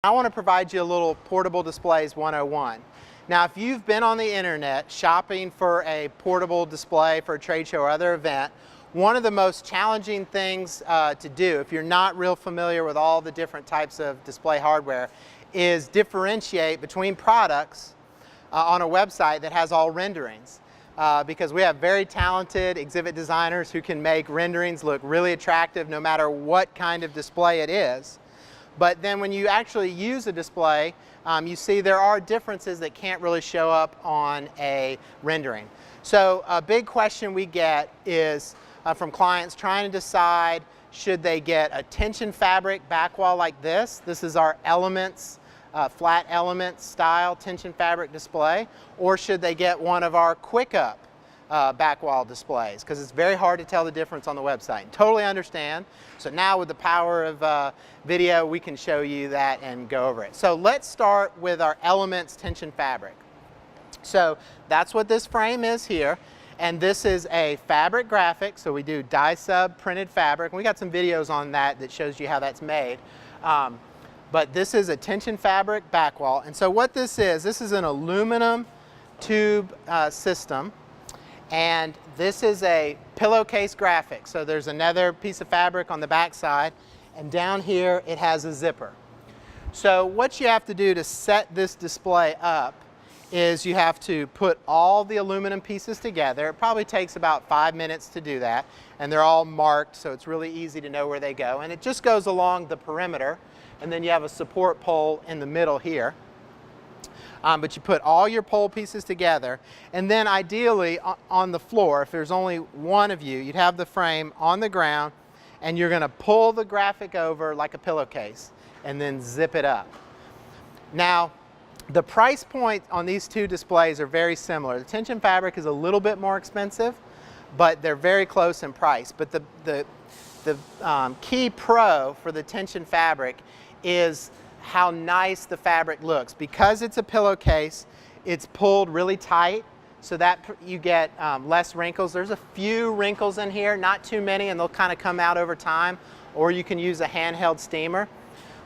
I want to provide you a little Portable Displays 101. Now, if you've been on the internet shopping for a portable display for a trade show or other event, one of the most challenging things to do, if you're not real familiar with all the different types of display hardware, is differentiate between products on a website that has all renderings. Because we have very talented exhibit designers who can make renderings look really attractive no matter what kind of display it is. But then when you actually use a display, you see there are differences that can't really show up on a rendering. So a big question we get is from clients trying to decide, should they get a tension fabric back wall like this? This is our Elements, flat Elements style tension fabric display. Or should they get one of our QuickUp back wall displays? Because it's very hard to tell the difference on the website. Totally understand. So now with the power of video, we can show you that and go over it. So let's start with our Elements tension fabric. So that's what this frame is here. And this is a fabric graphic. So we do dye sub printed fabric. We got some videos on that that shows you how that's made. But this is a tension fabric back wall. And so what this is an aluminum tube system. And this is a pillowcase graphic. So there's another piece of fabric on the back side, and down here it has a zipper. So what you have to do to set this display up is you have to put all the aluminum pieces together. It probably takes about 5 minutes to do that, and they're all marked, so it's really easy to know where they go. And it just goes along the perimeter, and then you have a support pole in the middle here. But you put all your pole pieces together, and then ideally on the floor, if there's only one of you, you'd have the frame on the ground, and you're going to pull the graphic over like a pillowcase and then zip it up. Now, the price point on these two displays are very similar. The tension fabric is a little bit more expensive, but they're very close in price. But the key pro for the tension fabric is how nice the fabric looks. Because it's a pillowcase, it's pulled really tight so that you get less wrinkles. There's a few wrinkles in here, not too many, and they'll kind of come out over time, or you can use a handheld steamer.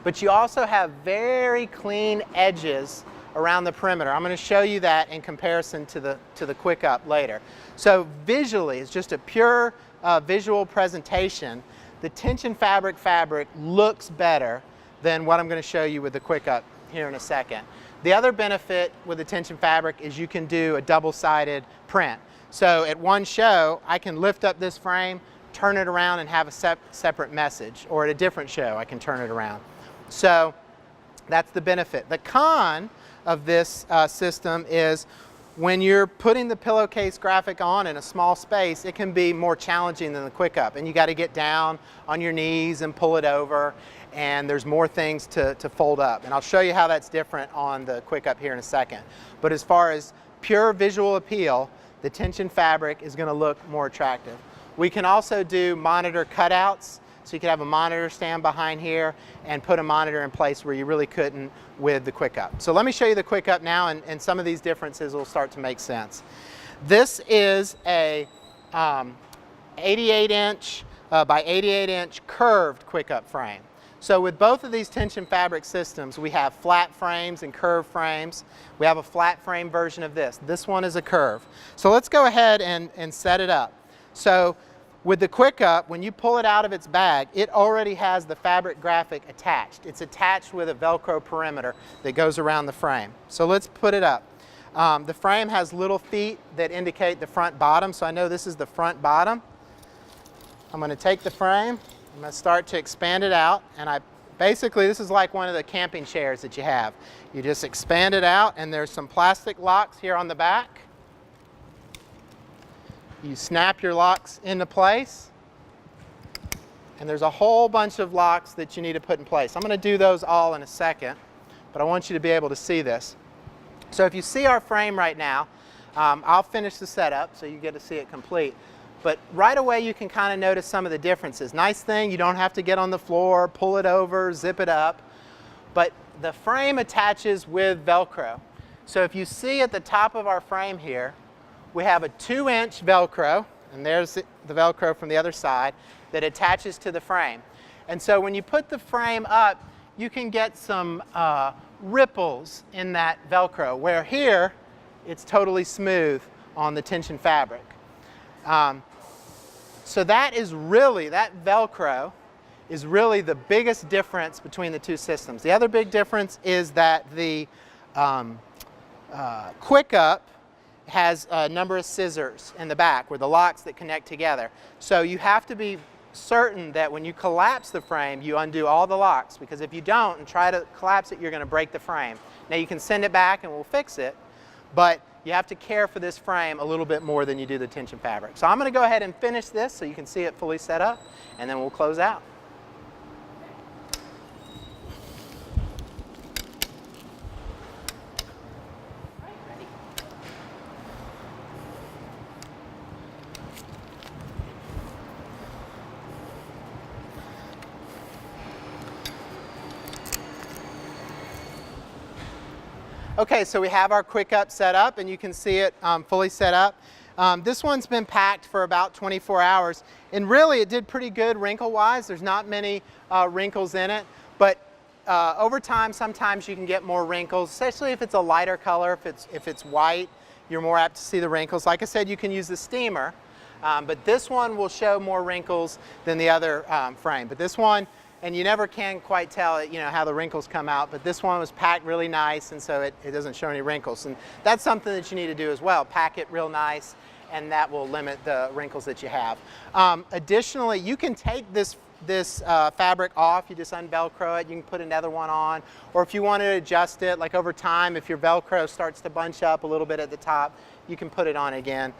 But you also have very clean edges around the perimeter. I'm going to show you that in comparison to the QuickUp later. So visually, it's just a pure visual presentation. The tension fabric looks better than what I'm going to show you with the QuickUp here in a second. The other benefit with the tension fabric is you can do a double-sided print. So at one show, I can lift up this frame, turn it around, and have a separate message. Or at a different show, I can turn it around. So that's the benefit. The con of this system is when you're putting the pillowcase graphic on in a small space, it can be more challenging than the QuickUp. And you got to get down on your knees and pull it over. And there's more things to fold up. And I'll show you how that's different on the QuickUp here in a second. But as far as pure visual appeal, the tension fabric is going to look more attractive. We can also do monitor cutouts. So you could have a monitor stand behind here and put a monitor in place where you really couldn't with the QuickUp. So let me show you the QuickUp now, and some of these differences will start to make sense. This is a 88-inch by 88-inch curved QuickUp frame. So with both of these tension fabric systems, we have flat frames and curved frames. We have a flat frame version of this. This one is a curve. So let's go ahead and set it up. So with the QuickUp, when you pull it out of its bag, it already has the fabric graphic attached. It's attached with a Velcro perimeter that goes around the frame. So let's put it up. The frame has little feet that indicate the front bottom, so I know this is the front bottom. I'm going to take the frame. I'm going to start to expand it out, and basically this is like one of the camping chairs that you have. You just expand it out, and there's some plastic locks here on the back. You snap your locks into place, and there's a whole bunch of locks that you need to put in place. I'm going to do those all in a second, but I want you to be able to see this. So if you see our frame right now, I'll finish the setup so you get to see it complete. But right away you can kind of notice some of the differences. Nice thing, you don't have to get on the floor, pull it over, zip it up. But the frame attaches with Velcro. So if you see at the top of our frame here, we have a 2-inch Velcro, and there's the Velcro from the other side, that attaches to the frame. And so when you put the frame up, you can get some ripples in that Velcro, where here it's totally smooth on the tension fabric. So that Velcro is really the biggest difference between the two systems. The other big difference is that the QuickUp has a number of scissors in the back where the locks that connect together. So you have to be certain that when you collapse the frame, you undo all the locks, because if you don't and try to collapse it, you're going to break the frame. Now you can send it back and we'll fix it, but you have to care for this frame a little bit more than you do the tension fabric. So I'm going to go ahead and finish this so you can see it fully set up, and then we'll close out. Okay, so we have our QuickUp set up, and you can see it fully set up. This one's been packed for about 24 hours, and really it did pretty good wrinkle-wise. There's not many wrinkles in it, but over time sometimes you can get more wrinkles, especially if it's a lighter color. If it's white, you're more apt to see the wrinkles. Like I said, you can use the steamer, but this one will show more wrinkles than the other frame. But this one, and you never can quite tell how the wrinkles come out, but this one was packed really nice, and so it doesn't show any wrinkles. And that's something that you need to do as well. Pack it real nice, and that will limit the wrinkles that you have. Additionally, you can take this fabric off. You just un-Velcro it. You can put another one on, or if you want to adjust it, like over time, if your Velcro starts to bunch up a little bit at the top, you can put it on again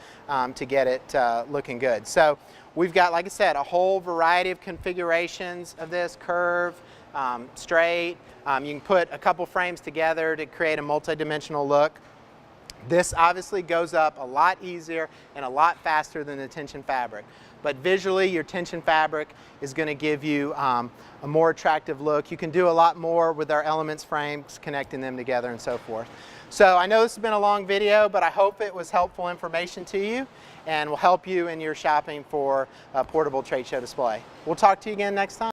to get it looking good. So we've got, like I said, a whole variety of configurations of this: curve, straight. You can put a couple frames together to create a multi-dimensional look. This obviously goes up a lot easier and a lot faster than the tension fabric. But visually, your tension fabric is going to give you a more attractive look. You can do a lot more with our Elements frames, connecting them together and so forth. So I know this has been a long video, but I hope it was helpful information to you and will help you in your shopping for a portable trade show display. We'll talk to you again next time.